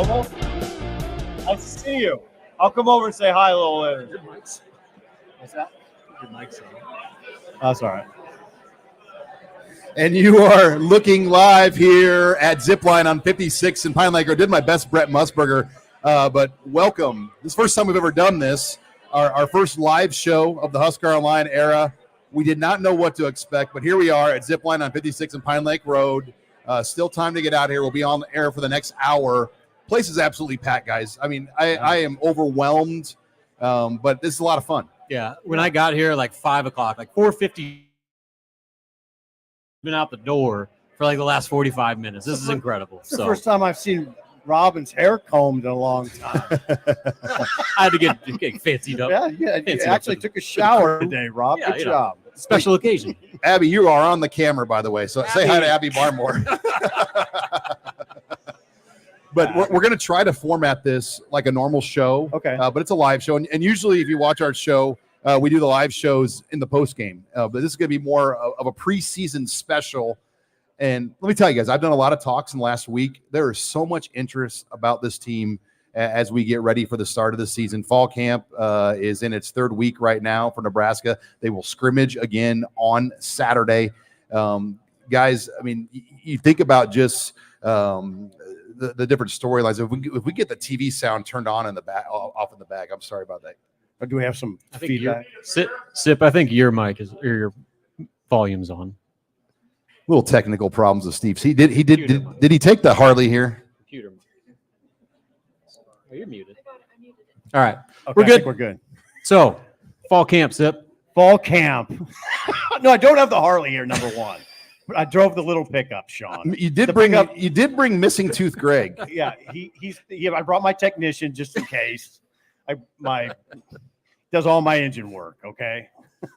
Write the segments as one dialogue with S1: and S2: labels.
S1: Como? I see you. I'll come over and say hi a little later.
S2: Your mic's.
S1: What's that?
S2: Your mic's on.
S1: That's all right.
S3: And you are looking live here at Zipline on 56 in Pine Lake. I did my best Brett Musburger, but welcome. This is the first time we've ever done this. Our first live show of the HuskerOnline era. We did not know what to expect, but here we are at Zipline on 56 in Pine Lake Road. Still time to get out here. We'll be on the air for the next hour. Place is absolutely packed, guys. I mean, I am overwhelmed, but this is a lot of fun.
S2: Yeah, when I got here like 5 o'clock, like 4:50, been out the door for like the last 45 minutes. This is incredible.
S1: It's the first time I've seen Robin's hair combed in a long time.
S2: I had to get fancied up.
S1: Yeah, you actually took a shower today, Rob.
S2: Yeah,
S1: Good job.
S2: Special occasion.
S3: Abby, you are on the camera, by the way, so say hi to Abby Barmore. But we're going to try to format this like a normal show.
S1: Okay.
S3: But it's a live show. And usually if you watch our show, we do the live shows in the post game. But this is going to be more of a preseason special. And let me tell you guys, I've done a lot of talks in the last week. There is so much interest about this team as we get ready for the start of the season. Fall camp is in its third week right now for Nebraska. They will scrimmage again on Saturday. Guys, I mean, you think about just the different storylines. If we get the TV sound turned on in the back, off in the back, I'm sorry about that.
S1: Or do we have some feedback?
S2: Sip, I think your mic is, or your volume's on.
S3: Little technical problems with Steve. Did he take the Harley here?
S2: Computer. Oh, you're muted. All right.
S1: Okay,
S2: We're
S1: I
S2: good.
S1: think we're good.
S2: So, fall camp, Sip.
S1: Fall camp. No, I don't have the Harley here, number one. But I drove the little pickup, Sean.
S3: You did bring missing tooth Greg.
S1: Yeah, I brought my technician just in case. Does all my engine work, okay?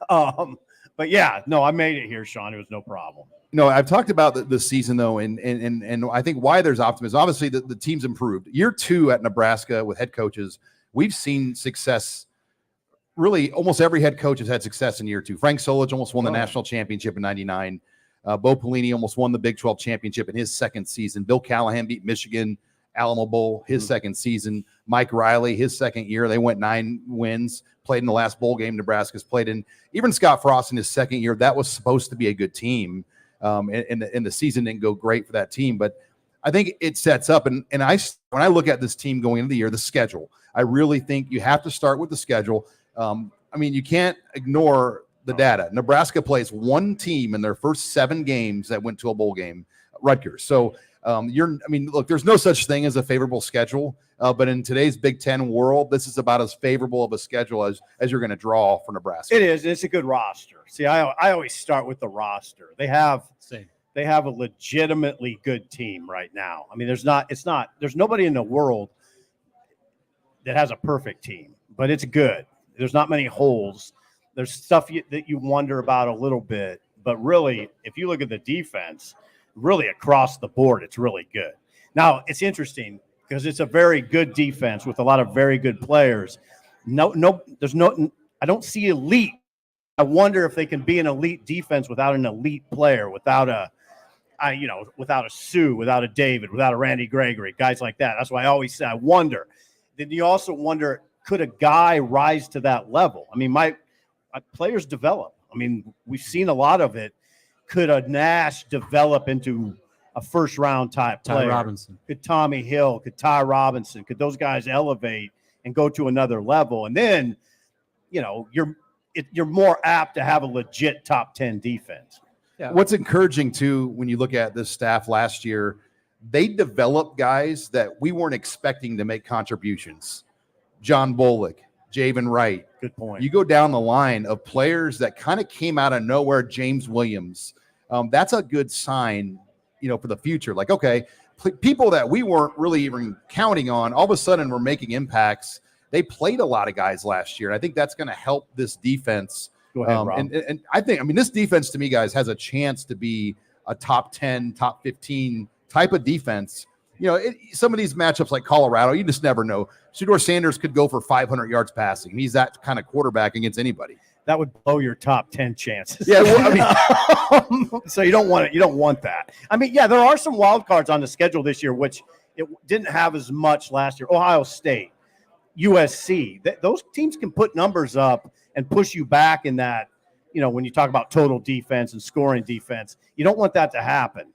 S1: But yeah, no, I made it here, Sean. It was no problem.
S3: No, I've talked about the season though, and I think why there's optimism. Obviously, the team's improved. Year 2 at Nebraska with head coaches, we've seen success. Really, almost every head coach has had success in year 2. Frank Solich almost won the national championship in '99. Bo Pelini almost won the Big 12 championship in his second season. Bill Callahan beat Michigan, Alamo Bowl, his second season. Mike Riley, his second year, they went 9 wins. Played in the last bowl game Nebraska's played in. Even Scott Frost in his second year, that was supposed to be a good team. And the season didn't go great for that team, but I think it sets up. And when I look at this team going into the year, the schedule, I really think you have to start with the schedule. I mean, you can't ignore the data. Nebraska plays one team in their first 7 games that went to a bowl game, Rutgers. So look, there's no such thing as a favorable schedule, but in today's Big Ten world, this is about as favorable of a schedule as you're going to draw for Nebraska.
S1: It is. It's a good roster. See, I always start with the roster. They have a legitimately good team right now. I mean, there's nobody in the world that has a perfect team, but it's good. There's not many holes. There's stuff that you wonder about a little bit, but really, if you look at the defense, really across the board, it's really good. Now, it's interesting because it's a very good defense with a lot of very good players. I don't see elite. I wonder if they can be an elite defense without an elite player, without a Sue, without a David, without a Randy Gregory, guys like that. That's why I always say I wonder. Then you also wonder, could a guy rise to that level? I mean, my players develop. I mean, we've seen a lot of it. Could a Nash develop into a first-round type player?
S2: Ty Robinson.
S1: Could Tommy Hill, could Ty Robinson, could those guys elevate and go to another level? And then, you're more apt to have a legit top 10 defense.
S3: Yeah. What's encouraging, too, when you look at this staff last year, they developed guys that we weren't expecting to make contributions. John Bolick, Javen Wright.
S1: Good point.
S3: You go down the line of players that kind of came out of nowhere. James Williams. That's a good sign, for the future. Like, okay, people that we weren't really even counting on, all of a sudden were making impacts. They played a lot of guys last year. And I think that's going to help this defense.
S1: Go ahead, Rob.
S3: And I think, this defense to me, guys, has a chance to be a top 10, top 15 type of defense. Some of these matchups like Colorado, you just never know. Shedeur Sanders could go for 500 yards passing. He's that kind of quarterback against anybody.
S1: That would blow your top 10 chances.
S3: Yeah, well,
S1: so you don't want it. You don't want that. I mean, yeah, there are some wild cards on the schedule this year, which it didn't have as much last year. Ohio State, USC, those teams can put numbers up and push you back in that, when you talk about total defense and scoring defense, you don't want that to happen.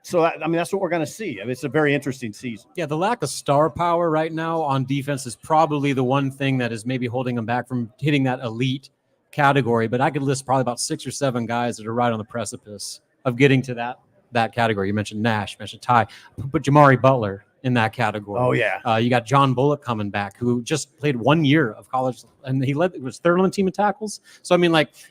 S1: So, that's what we're going to see. It's a very interesting season.
S2: Yeah, the lack of star power right now on defense is probably the one thing that is maybe holding them back from hitting that elite category. But I could list probably about 6 or 7 guys that are right on the precipice of getting to that category. You mentioned Nash, you mentioned Ty, put Jamari Butler in that category.
S1: Oh, yeah.
S2: You got John Bullock coming back, who just played 1 year of college, and he was third on the team in tackles. So,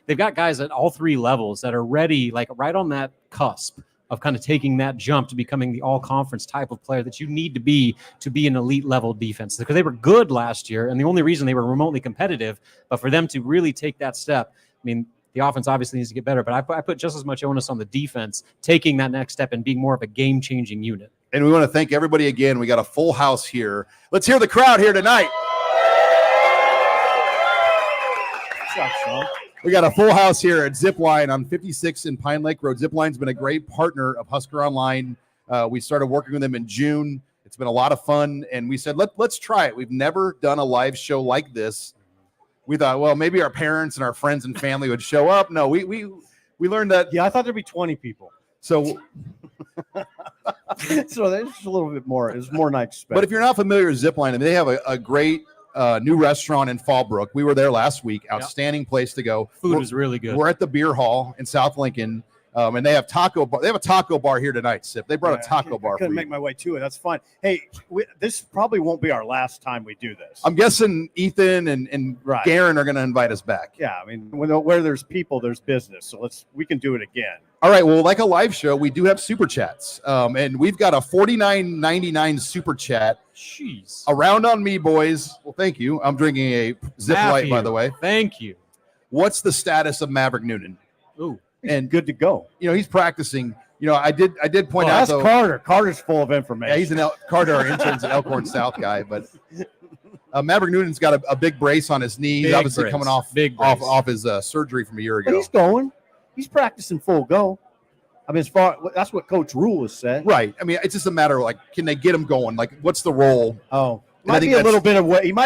S2: they've got guys at all 3 levels that are ready, like right on that cusp of kind of taking that jump to becoming the all-conference type of player that you need to be an elite level defense. Because they were good last year, and the only reason they were remotely competitive, but for them to really take that step, the offense obviously needs to get better, but I put just as much onus on the defense taking that next step and being more of a game-changing unit.
S3: And we want to thank everybody again. We got a full house here. Let's hear the crowd here tonight.
S1: What's up, Sean?
S3: We got a full house here at Zipline on 56 in Pine Lake Road. Zipline's been a great partner of HuskerOnline. We started working with them in June. It's been a lot of fun, and we said, let's try it. We've never done a live show like this. We thought, well, maybe our parents and our friends and family would show up. No, we learned that.
S1: Yeah, I thought there'd be 20 people.
S3: So
S1: so there's a little bit more. It's more than I expected.
S3: But if you're not familiar with Zipline, they have a great new restaurant in Fallbrook. We were there last week. Outstanding place to go.
S2: Food was really good.
S3: We're at the beer hall in South Lincoln, and they have taco bar. They have a taco bar here tonight, Sip. They brought a taco bar.
S1: I couldn't make my way to it. That's fine. Hey, this probably won't be our last time we do this.
S3: I'm guessing Ethan and
S1: Right.
S3: Garen are going to invite us back.
S1: Yeah, where there's people, there's business. So we can do it again.
S3: All right. Well, like a live show, we do have super chats, and we've got a $49.99 super chat.
S2: Jeez.
S3: Around on me, boys. Well, thank you. I'm drinking a Zip Light, by the way.
S2: Thank you.
S3: What's the status of Maverick Newton?
S2: Ooh.
S1: And good to go.
S3: He's practicing. I did point out.
S1: That's
S3: though,
S1: Carter. Carter's full of information.
S3: Yeah, he's Carter, our intern's an Elkhorn South guy, but Maverick Newton's got a big brace on his knee. He's obviously coming off his surgery from a year ago.
S1: But he's going. He's practicing full go. That's what Coach Rule has said.
S3: Right. It's just a matter of can they get him going? What's the role?
S1: Oh, he might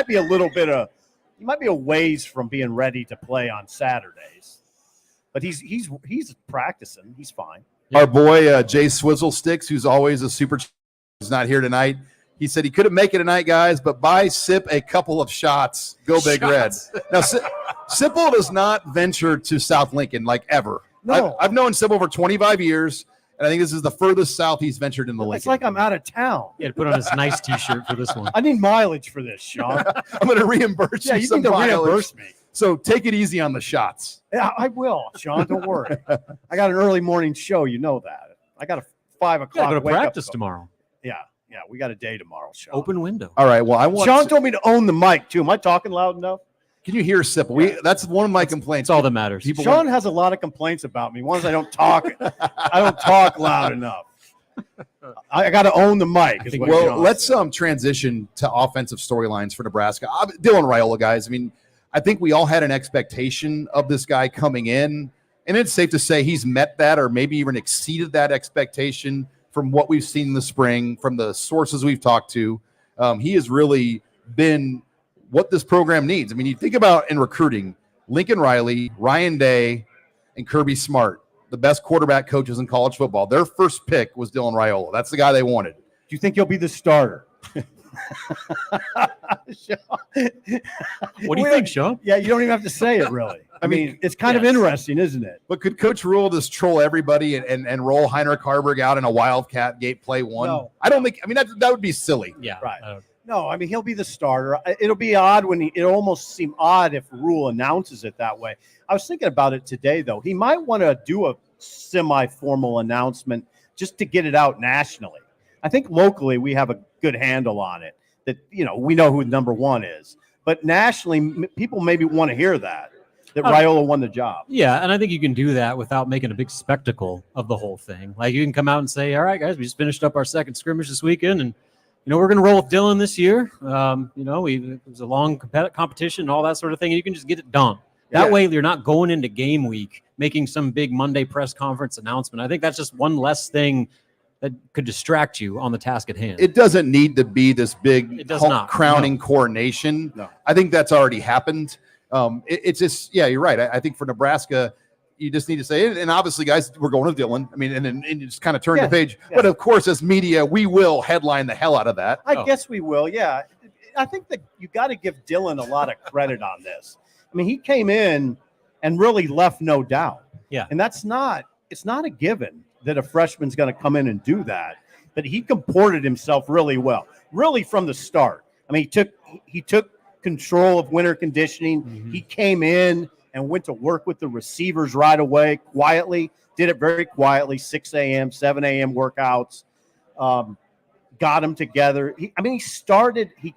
S1: be a ways from being ready to play on Saturdays. But he's practicing. He's fine.
S3: Our boy Jay Swizzlesticks, who's always a super, is not here tonight. He said he couldn't make it tonight, guys, but buy Sip a couple of shots. Go Big Red. Now, Sipple does not venture to South Lincoln ever.
S1: No.
S3: I've known Sipple for 25 years, and I think this is the furthest south he's ventured in the Lincoln.
S1: It's like I'm out of town.
S2: He had to put on his nice T-shirt for this one.
S1: I need mileage for this, Sean.
S3: I'm going to reimburse you.
S1: Yeah, you need to reimburse me.
S3: So take it easy on the shots.
S1: Yeah, I will, Sean. Don't worry. I got an early morning show. You know that. I got a 5 o'clock.
S2: Go to
S1: wake
S2: practice
S1: up
S2: tomorrow.
S1: Yeah. We got a day tomorrow, Sean.
S2: Open window.
S3: All right. Well,
S1: Sean told me to own the mic too. Am I talking loud enough?
S3: Can you hear Sipple? That's one of my complaints.
S2: That's all that matters.
S1: Sean has a lot of complaints about me. One is I don't talk. I don't talk loud enough. I got to own the mic.
S3: Well, let's transition to offensive storylines for Nebraska. Dylan Raiola, guys. I think we all had an expectation of this guy coming in, and it's safe to say he's met that or maybe even exceeded that expectation from what we've seen in the spring, from the sources we've talked to. He has really been what this program needs. You think about in recruiting, Lincoln Riley, Ryan Day, and Kirby Smart, the best quarterback coaches in college football. Their first pick was Dylan Raiola. That's the guy they wanted.
S1: Do you think he'll be the starter?
S2: What do you think, Sean?
S1: Yeah, you don't even have to say it, really. It's kind of interesting, isn't it?
S3: But could Coach Rule just troll everybody and roll Heinrich Harburg out in a Wildcat gate play one?
S1: No.
S3: I don't think. That would be silly.
S2: Yeah,
S1: right. No, he'll be the starter. It'll be odd it'll almost seem odd if Rule announces it that way. I was thinking about it today, though. He might want to do a semi-formal announcement just to get it out nationally. I think locally we have a good handle on it. That we know who number one is, but nationally people maybe want to hear that Raiola won the job.
S2: Yeah, and I think you can do that without making a big spectacle of the whole thing. You can come out and say, "All right, guys, we just finished up our second scrimmage this weekend, and we're going to roll with Dylan this year. It was a long competition and all that sort of thing, and you can just get it done. That way, you're not going into game week making some big Monday press conference announcement. I think that's just one less thing that could distract you on the task at hand.
S3: It doesn't need to be this big crowning
S2: No.
S3: coronation.
S1: No.
S3: I think that's already happened. It's just, yeah, you're right. I think for Nebraska, you just need to say it. And obviously, guys, we're going to Dylan. I mean, and just kind of turn the page. Yeah. But of course, as media, we will headline the hell out of that.
S1: I guess we will. Yeah. I think that you got to give Dylan a lot of credit on this. I mean, he came in and really left no doubt.
S2: Yeah.
S1: And it's not a given that a freshman's going to come in and do that. But he comported himself really well, really from the start. I mean, he took control of winter conditioning. Mm-hmm. He came in and went to work with the receivers right away, quietly, did it very quietly, 6 a.m., 7 a.m. workouts, got them together. He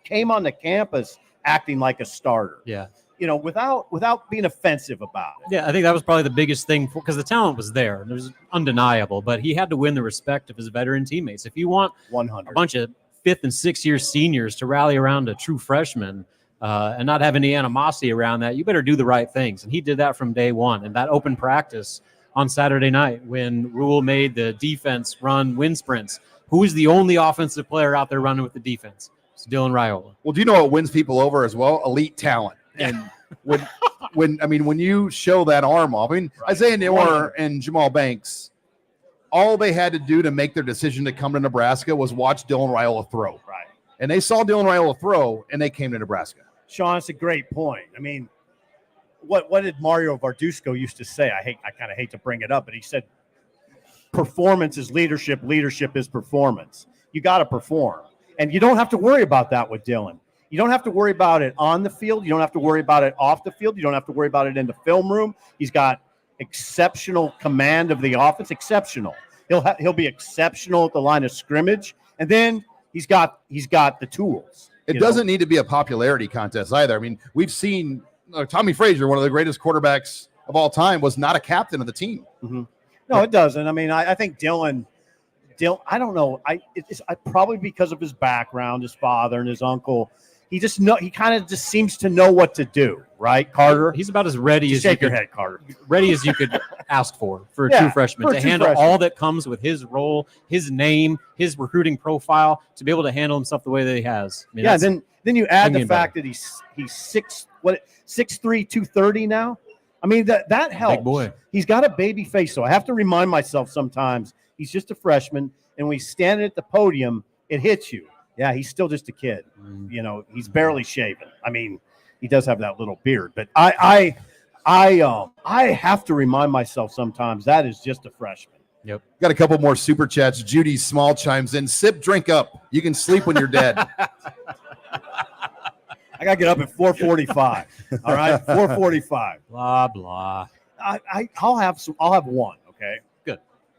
S1: came on the campus acting like a starter.
S2: Yeah.
S1: Without being offensive about it.
S2: Yeah, I think that was probably the biggest thing because the talent was there. It was undeniable, but he had to win the respect of his veteran teammates. If you want
S1: 100.
S2: a bunch of 5th and 6th year seniors to rally around a true freshman and not have any animosity around that, you better do the right things. And he did that from day one. And that open practice on Saturday night when Rule made the defense run wind sprints, who was the only offensive player out there running with the defense? It's Dylan Raiola.
S3: Well, do you know what wins people over as well? Elite talent. And when you show that arm off, right. Isaiah Neyor and Jamal Banks, all they had to do to make their decision to come to Nebraska was watch Dylan Raiola throw.
S1: Right.
S3: And they saw Dylan Raiola throw, and they came to Nebraska.
S1: Sean, it's a great point. I mean, what did Mario Verduzco used to say? I kind of hate to bring it up, but he said, performance is leadership. Leadership is performance. You got to perform. And you don't have to worry about that with Dylan. You don't have to worry about it on the field. You don't have to worry about it off the field. You don't have to worry about it in the film room. He's got exceptional command of the offense. Exceptional. He'll be exceptional at the line of scrimmage, and then he's got the tools.
S3: It doesn't need to be a popularity contest either. I mean, we've seen Tommy Frazier, one of the greatest quarterbacks of all time, was not a captain of the team.
S1: Mm-hmm. No, it doesn't. I mean, I think Dylan. I don't know. It's probably because of his background, his father and his uncle. He kind of just seems to know what to do, right, Carter?
S2: He's about as ready as
S1: shake your head, Carter.
S2: Ready as you could ask for a true freshman to handle all that comes with his role, his name, his recruiting profile, to be able to handle himself the way that he has. I mean,
S1: then you add the fact that he's 6'3", 230 now. I mean that helps.
S2: Big boy.
S1: He's got a baby face, so I have to remind myself sometimes he's just a freshman, and when he's standing at the podium, it hits you. Yeah, he's still just a kid. He's barely shaven. I mean, he does have that little beard, but I have to remind myself sometimes that is just a freshman.
S2: Yep.
S3: Got a couple more super chats. Judy Small chimes in. Sip, drink up. You can sleep when you're dead.
S1: I gotta get up at 4:45. All right, 4:45.
S2: Blah blah.
S1: I'll have one. Okay.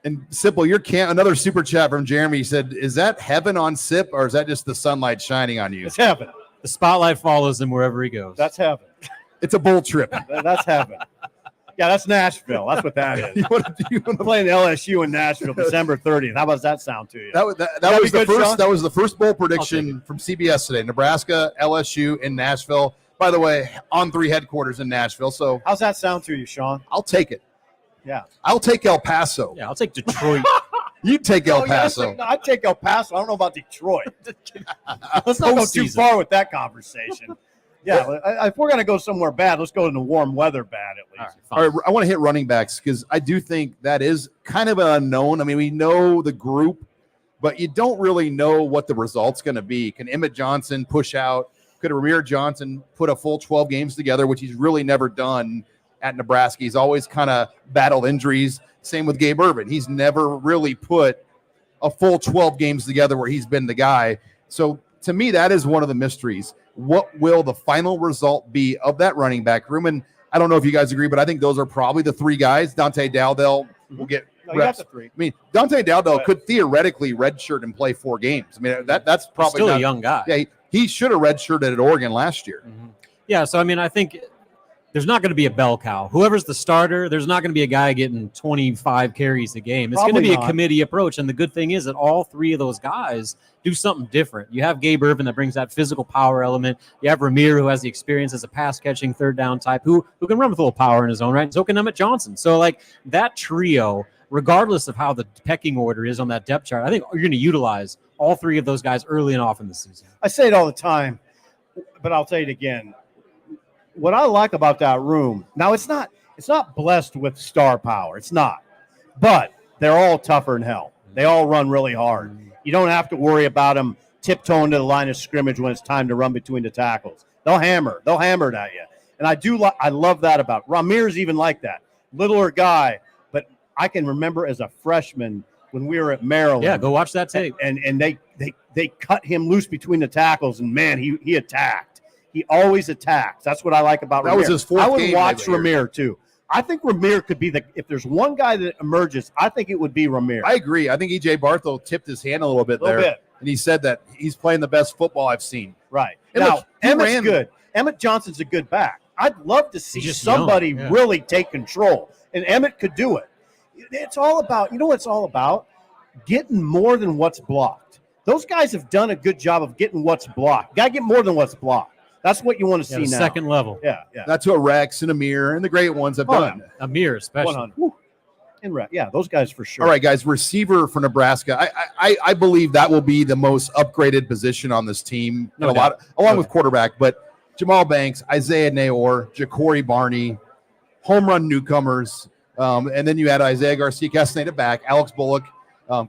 S3: And Sipple, another super chat from Jeremy said, is that heaven on Sip, or is that just the sunlight shining on you?
S1: It's heaven.
S2: The spotlight follows him wherever he goes.
S1: That's heaven.
S3: It's a bull trip.
S1: That's heaven. Yeah, that's Nashville. That's what that is. you want to play in LSU in Nashville, December 30th. How does that sound to you?
S3: That was the first. Sean? That was the first bowl prediction from CBS today. Nebraska, LSU in Nashville. By the way, On3 headquarters in Nashville. So
S1: how's that sound to you, Sean?
S3: I'll take it.
S1: Yeah,
S3: I'll take El Paso.
S2: Yeah, I'll take Detroit.
S3: You take El Paso.
S1: I'd take El Paso. I don't know about Detroit. Let's not go too far with that conversation. Yeah, if we're going to go somewhere bad, let's go in the warm weather bad at least.
S3: All right, I want to hit running backs because I do think that is kind of an unknown. I mean, we know the group, but you don't really know what the result's going to be. Can Emmett Johnson push out? Could Ramir Johnson put a full 12 games together, which he's really never done at Nebraska? He's always kind of battled injuries. Same with Gabe Ervin. He's never really put a full 12 games together where he's been the guy. So to me, that is one of the mysteries. What will the final result be of that running back room? And I don't know if you guys agree, but I think those are probably the three guys. Dante Dowdell will get reps.
S1: The three.
S3: I mean, Dante Dowdell could theoretically redshirt and play 4 games. I mean, that's probably
S2: still a young guy.
S3: Yeah, he should have redshirted at Oregon last year.
S2: Mm-hmm. Yeah, so I mean, I think there's not going to be a bell cow. Whoever's the starter, there's not going to be a guy getting 25 carries a game. It's going to be a committee approach. And the good thing is that all three of those guys do something different. You have Gabe Ervin that brings that physical power element. You have Ramir, who has the experience as a pass-catching third down type, who can run with a little power in his own right. And so can Emmett Johnson. So, like, that trio regardless of how the pecking order is on that depth chart, I think you're going to utilize all three of those guys early and often this season.
S1: I say it all the time, but I'll say it again. What I like about that room, now it's not blessed with star power. It's not. But they're all tougher than hell. They all run really hard. You don't have to worry about them tiptoeing to the line of scrimmage when it's time to run between the tackles. They'll hammer it at you. And I love that about it. Ramir's even like that. Littler guy, but I can remember as a freshman when we were at Maryland.
S2: Yeah, go watch that tape.
S1: And they cut him loose between the tackles, and man, he attacked. He always attacks. That's what I like about Ramir.
S3: That was his fourth
S1: I would
S3: game
S1: watch
S3: over here.
S1: Ramir too. I think Ramir could be if there's one guy that emerges, I think it would be Ramir.
S3: I agree. I think E.J. Barthel tipped his hand a little bit there. And he said that he's playing the best football I've seen.
S1: Right.
S3: And
S1: now,
S3: look,
S1: Emmett's good. Emmett Johnson's a good back. I'd love to see somebody really take control, and Emmett could do it. It's all about, you know what it's all about? Getting more than what's blocked. Those guys have done a good job of getting what's blocked. Got to get more than what's blocked. That's what you want to see now.
S2: Second level.
S1: Yeah.
S3: That's what Rex and Amir and the great ones have done.
S2: Amir especially.
S1: Yeah, those guys for sure.
S3: All right, guys, receiver for Nebraska. I believe that will be the most upgraded position on this team, along with quarterback. But Jamal Banks, Isaiah Nayor, Ja'Cory Barney, home run newcomers, and then you had Isaiah Garcia Castaneda back, Alex Bullock,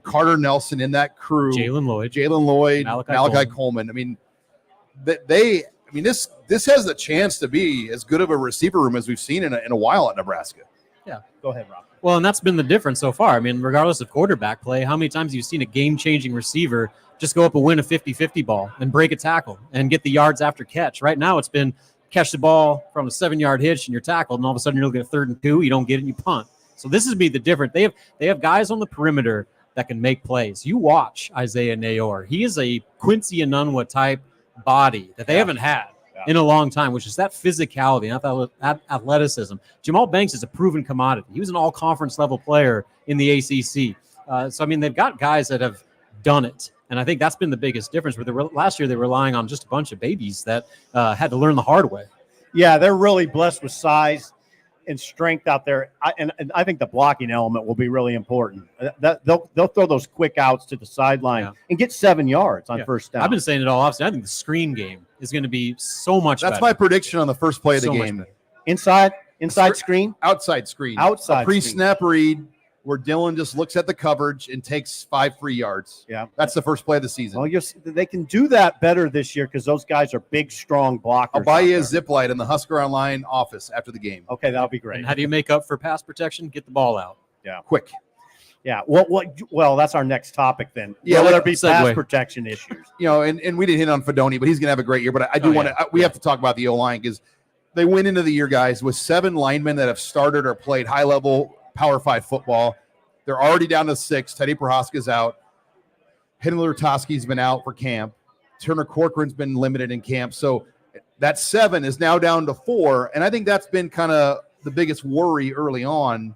S3: Carter Nelson in that crew,
S2: Jalen
S3: Lloyd, Malachi Coleman. I mean, this has the chance to be as good of a receiver room as we've seen in a while at Nebraska.
S2: Yeah,
S1: go ahead, Rob.
S2: Well, and that's been the difference so far. I mean, regardless of quarterback play, how many times have you seen a game-changing receiver just go up and win a 50-50 ball and break a tackle and get the yards after catch? Right now it's been catch the ball from a 7-yard hitch and you're tackled, and all of a sudden you're looking at 3rd and 2, you don't get it and you punt. So this is the difference. They have guys on the perimeter that can make plays. You watch Isaiah Nayor. He is a Quincy Enunwa type body that they haven't had in a long time, which is that physicality, not that athleticism. Jamal Banks is a proven commodity. He was an all-conference level player in the ACC. So, I mean, they've got guys that have done it. And I think that's been the biggest difference. Last year, they were relying on just a bunch of babies that had to learn the hard way. Yeah, they're really blessed with size and strength out there. And I think the blocking element will be really important. They'll throw those quick outs to the sideline and get 7 yards on first down. I've been saying it all offseason. I think the screen game is going to be so much better.
S3: That's my prediction on the first play of the game.
S1: Inside screen?
S3: Outside screen.
S1: Outside
S3: a pre-snap read where Dylan just looks at the coverage and takes 5 free yards. Yeah. That's the first play of the season.
S1: Well, they can do that better this year because those guys are big, strong blockers.
S3: I'll buy you a Zipline in the HuskerOnline office after the game.
S1: Okay, that'll be great.
S2: And how do you make up for pass protection? Get the ball out.
S1: Yeah.
S3: Quick.
S1: Yeah. Well, that's our next topic then.
S3: Yeah,
S1: will there be pass protection issues?
S3: And we didn't hit on Fedoni, but he's going to have a great year. But I do want to – we have to talk about the O-line because they went into the year, guys, with 7 linemen that have started or played high-level Power 5 football. They're already down to 6. Teddy Prohaska's out. Hindler Toski's been out for camp. Turner Corcoran's been limited in camp. So that 7 is now down to 4. And I think that's been kind of the biggest worry early on.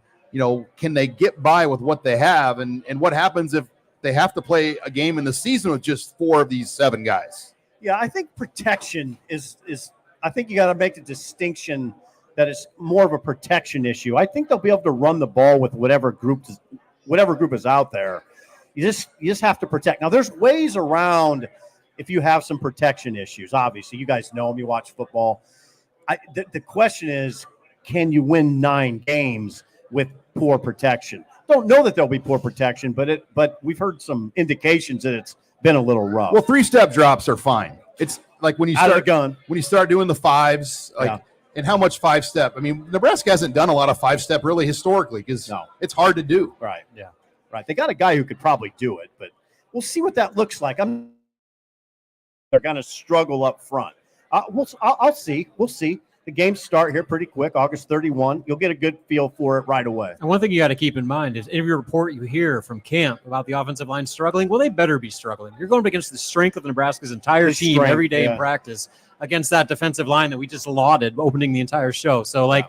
S3: Can they get by with what they have? And what happens if they have to play a game in the season with just 4 of these 7 guys?
S1: Yeah, I think protection is I think you got to make the distinction that it's more of a protection issue. I think they'll be able to run the ball with whatever group is out there. You just have to protect. Now, there's ways around if you have some protection issues. Obviously, you guys know them. You watch football. The question is, can you win 9 games with poor protection? Don't know that there'll be poor protection, but we've heard some indications that it's been a little rough.
S3: Well, 3-step drops are fine. It's like when you start doing the 5s, and how much 5-step? I mean, Nebraska hasn't done a lot of 5-step really historically because it's hard to do.
S1: Right. Yeah. Right. They got a guy who could probably do it, but we'll see what that looks like. They're going to struggle up front. I'll see. We'll see. The games start here pretty quick, August 31. You'll get a good feel for it right away. And one thing you got to keep in mind is every report you hear from camp about the offensive line struggling, well, they better be struggling. You're going against the strength of Nebraska's entire team every day in practice against that defensive line that we just lauded opening the entire show. So,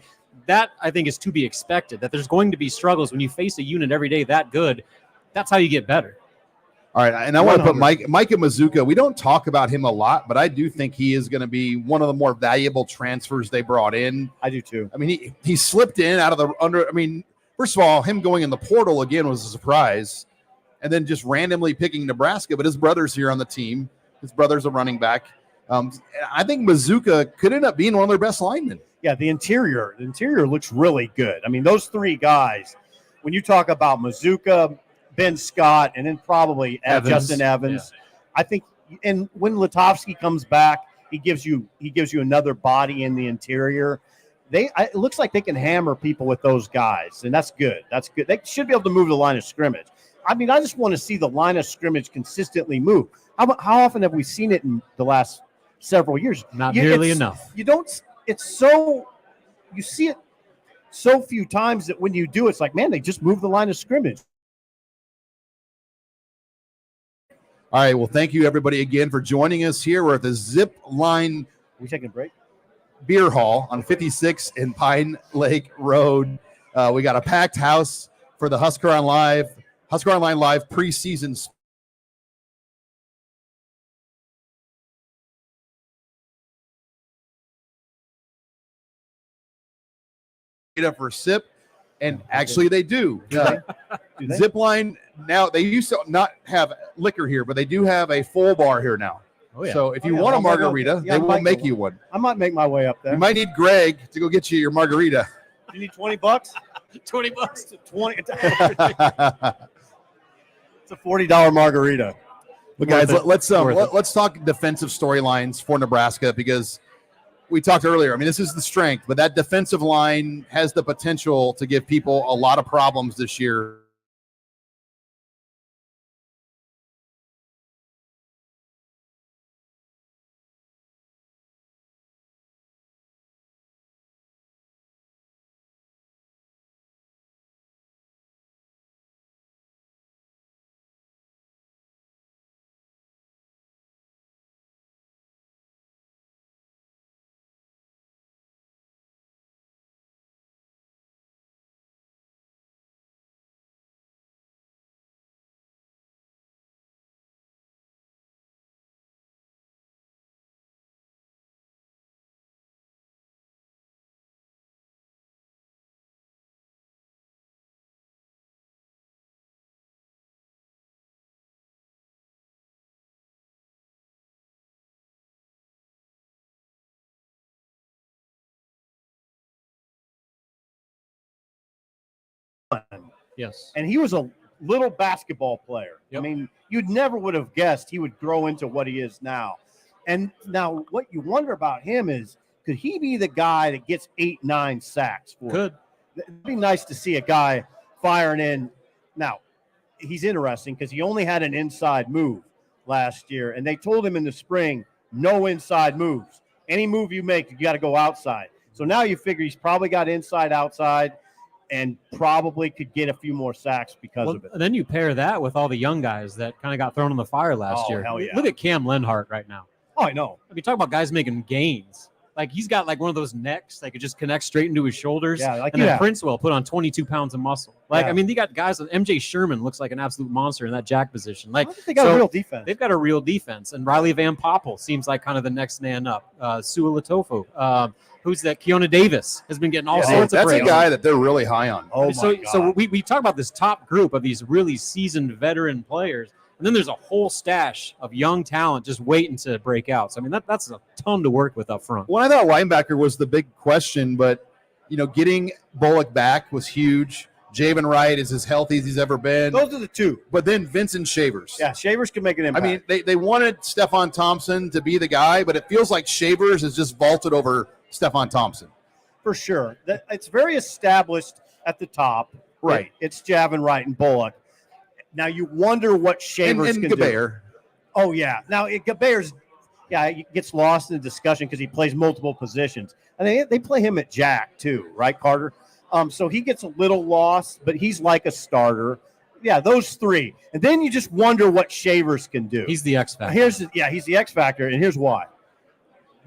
S1: that, I think, is to be expected, that there's going to be struggles when you face a unit every day that good. That's how you get better.
S3: All right, and I want to put Micah Mazuka. We don't talk about him a lot, but I do think he is going to be one of the more valuable transfers they brought in.
S1: I do too.
S3: I mean, he slipped in out of the under. I mean, first of all, him going in the portal again was a surprise, and then just randomly picking Nebraska. But his brother's here on the team. His brother's a running back. I think Mazuka could end up being one of their best linemen.
S1: Yeah, the interior looks really good. I mean, those three guys, when you talk about Mazuka, Ben Scott, and then probably Justin Evans, I think, and when Latovsky comes back, he gives you another body in the interior. It looks like they can hammer people with those guys, and that's good. That's good. They should be able to move the line of scrimmage. I mean, I just want to see the line of scrimmage consistently move. How often have we seen it in the last several years?
S2: Not nearly enough.
S1: You don't. It's so you see it so few times that when you do, it's like, man, they just move the line of scrimmage.
S3: All right. Well, thank you everybody again for joining us here. We're at the Zipline.
S1: We taking a break?
S3: Beer Hall on 56 in Pine Lake Road. We got a packed house for the HuskerOnline Live preseason. Up for a sip, and actually they do. Zipline now, they used to not have liquor here, but they do have a full bar here now.
S2: Oh, yeah.
S3: So if you want a margarita, they will make you one.
S1: I might make my way up there.
S3: You might need Greg to go get you your margarita.
S1: You need $20? $20. It's a $40 margarita.
S3: But guys, let's talk defensive storylines for Nebraska, because we talked earlier. I mean, this is the strength, but that defensive line has the potential to give people a lot of problems this year.
S2: Yes.
S1: And he was a little basketball player. Yep. I mean, you'd never would have guessed he would grow into what he is now. And now what you wonder about him is, could he be the guy that gets 8-9 sacks for
S2: Could.
S1: It'd be nice to see a guy firing in. Now, he's interesting because he only had an inside move last year, and they told him in the spring, no inside moves. Any move you make, you got to go outside. So now you figure he's probably got inside, outside, and probably could get a few more sacks because of it.
S2: Then you pair that with all the young guys that kind of got thrown in the fire last year.
S1: Hell yeah.
S2: Look at Cam Lenhart right now.
S1: Oh, I know.
S2: I mean, talk about guys making gains. Like, he's got like one of those necks that could just connect straight into his shoulders.
S1: Yeah,
S2: and then Princewell put on 22 pounds of muscle. Like, I mean, they got guys. MJ Sherman looks like an absolute monster in that jack position. Like,
S1: they got a real defense.
S2: They've got a real defense. And Riley Van Poppel seems like kind of the next man up. Sua Latofu. Who's that? Keona Davis has been getting all sorts of praise.
S3: That's a guy that they're really high on.
S1: Oh,
S2: so,
S1: my God.
S2: So we talk about this top group of these really seasoned veteran players, and then there's a whole stash of young talent just waiting to break out. So, I mean, that's a ton to work with up front.
S3: Well, I thought linebacker was the big question, but, you know, getting Bullock back was huge. Javen Wright is as healthy as he's ever been.
S1: Those are the two.
S3: But then Vincent Shavers.
S1: Yeah, Shavers can make an impact.
S3: I mean, they wanted Stephon Thompson to be the guy, but it feels like Shavers has just vaulted over Stephon Thompson.
S1: For sure. It's very established at the top.
S3: Right.
S1: It's Javen Wright and Bullock. Now you wonder what Shavers can
S3: GBR.
S1: do. Oh, yeah. Now, GBR's, he gets lost in the discussion because he plays multiple positions. And they play him at jack, too, right, Carter? So he gets a little lost, but he's like a starter. Yeah, those three. And then you just wonder what Shavers can do.
S2: He's the X factor.
S1: He's the X factor, and here's why.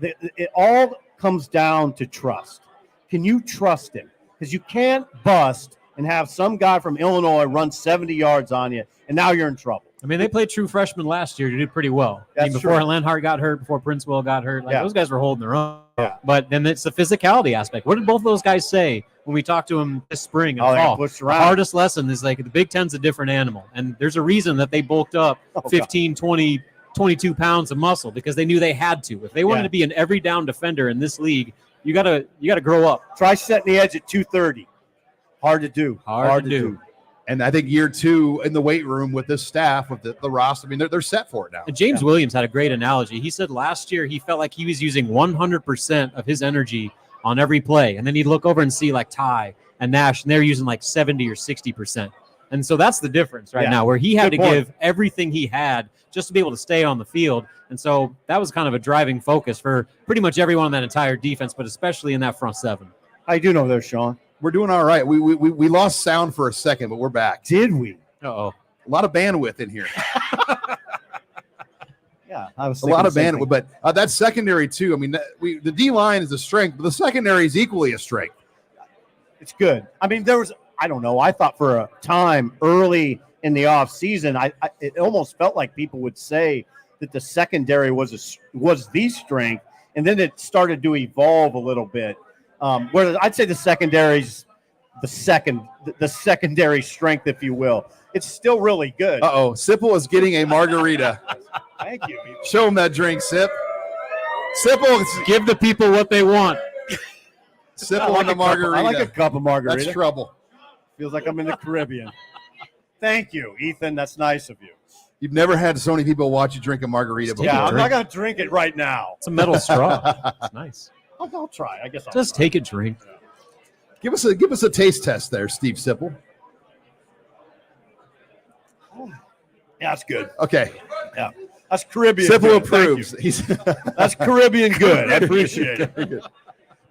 S1: It all comes down to trust. Can you trust him? Because you can't bust and have some guy from Illinois run 70 yards on you, and now you're in trouble.
S2: I mean, they played true freshmen last year. They did pretty well.
S1: That's
S2: before
S1: true.
S2: Lenhart got hurt, before Princewell got hurt, those guys were holding their own.
S1: Yeah.
S2: But then it's the physicality aspect. What did both of those guys say when we talked to him this spring and
S1: Oh, they got
S2: fall.
S1: pushed
S2: The
S1: around.
S2: hardest lesson is like the Big Ten's a different animal. And there's a reason that they bulked up 15, 20, 22 pounds of muscle because they knew they had to. If they wanted to be an every down defender in this league, you gotta grow up.
S1: Try setting the edge at 230. Hard to do.
S2: Hard to do.
S3: And I think year 2 in the weight room with this staff, with the roster, I mean, they're set for it now.
S2: And James Williams had a great analogy. He said last year he felt like he was using 100% of his energy on every play. And then he'd look over and see like Ty and Nash, and they're using like 70 or 60%. And so that's the difference right now, where he had to give everything he had just to be able to stay on the field. And so that was kind of a driving focus for pretty much everyone in that entire defense, but especially in that front seven.
S1: How you doing over there, Sean?
S3: We're doing all right. We lost sound for a second, but we're back.
S1: Did we?
S2: Uh-oh.
S3: A lot of bandwidth in here.
S1: Yeah, I was
S3: a lot of bandwidth, but that secondary too. I mean, the D line is a strength, but the secondary is equally a strength.
S1: It's good. I mean, I don't know. I thought for a time early in the off season, it almost felt like people would say that the secondary was the strength, and then it started to evolve a little bit. Where I'd say the secondary's the secondary strength, if you will. It's still really good.
S3: Sipple is getting a margarita.
S1: Thank you.
S3: Show him that drink, Sip. Sipple,
S2: give the people what they want.
S3: Sipple on the margarita.
S1: I like a cup of margarita.
S3: That's trouble.
S1: Feels like I'm in the Caribbean. Thank you, Ethan. That's nice of you.
S3: You've never had so many people watch you drink a margarita before.
S1: Yeah, I'm not going to drink it right now.
S2: It's a metal straw. It's nice.
S1: I'll try. I guess I'll
S2: just
S1: try.
S2: take a drink.
S3: Give us a taste test there, Steve Sipple.
S1: Yeah, that's good.
S3: Okay.
S1: Yeah, that's Caribbean.
S3: Sipple
S1: good.
S3: approves.
S1: That's Caribbean good. I appreciate it.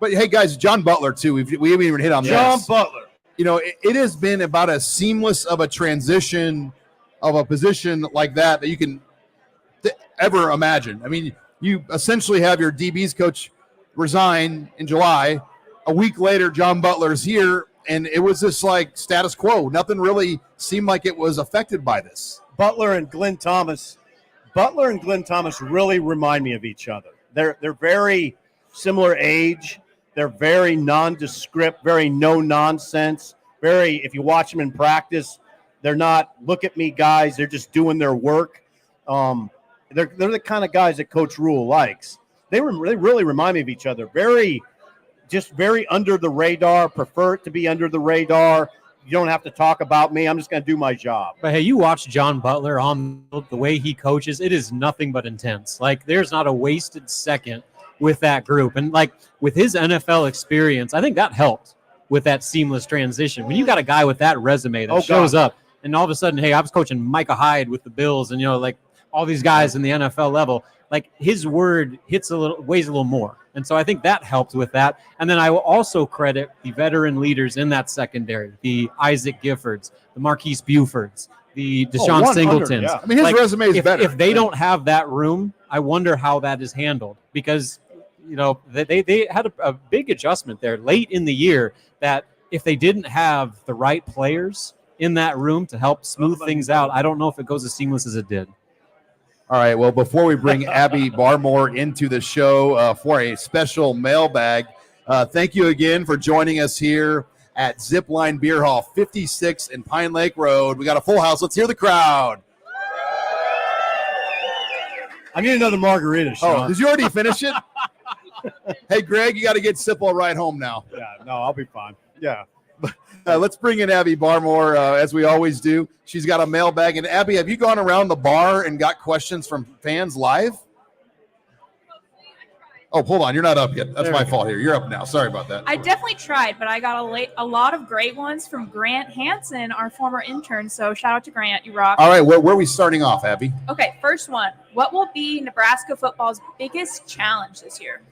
S3: But hey, guys, John Butler too. We haven't even hit on
S1: John
S3: this.
S1: Butler.
S3: You know, it has been about as seamless of a transition of a position like that you can ever imagine. I mean, you essentially have your DB's coach resign in July. A week later, John Butler's here, and it was just like status quo. Nothing really seemed like it was affected by this.
S1: Butler and Glenn Thomas really remind me of each other. They're very similar age. They're very nondescript, very no nonsense. Very, if you watch them in practice, they're not look at me guys. They're just doing their work. They're the kind of guys that Coach Rule likes. They really remind me of each other. Very under the radar. Prefer it to be under the radar. You don't have to talk about me. I'm just going to do my job.
S2: But hey, you watch John Butler on the way he coaches. It is nothing but intense. Like there's not a wasted second with that group. And like with his NFL experience, I think that helped with that seamless transition. When you got a guy with that resume that shows up and all of a sudden, hey, I was coaching Micah Hyde with the Bills and, like all these guys in the NFL level, like his word weighs a little more. And so I think that helped with that. And then I will also credit the veteran leaders in that secondary, the Isaac Giffords, the Marquise Bufords, the Deshaun Singletons.
S3: Yeah. I mean, his resume is better.
S2: If they don't have that room, I wonder how that is handled because, they had a big adjustment there late in the year that if they didn't have the right players in that room to help smooth things out, I don't know if it goes as seamless as it did.
S3: All right, well, before we bring Abby Barmore into the show for a special mailbag, thank you again for joining us here at Zipline Beer Hall, 56 in Pine Lake Road. We got a full house. Let's hear the crowd.
S1: I need another margarita, Sean.
S3: Oh, did you already finish it? Hey, Greg, you got to get Sipple right home now.
S1: Yeah, no, I'll be fine. Yeah.
S3: Let's bring in Abby Barmore, as we always do. She's got a mailbag. And, Abby, have you gone around the bar and got questions from fans live? Oh, hold on. You're not up yet. That's my fault here. You're up now. Sorry about that.
S4: I definitely tried, but I got a lot of great ones from Grant Hansen, our former intern. So shout out to Grant. You rock.
S3: All right. Where are we starting off, Abby?
S4: Okay, first one. What will be Nebraska football's biggest challenge this year?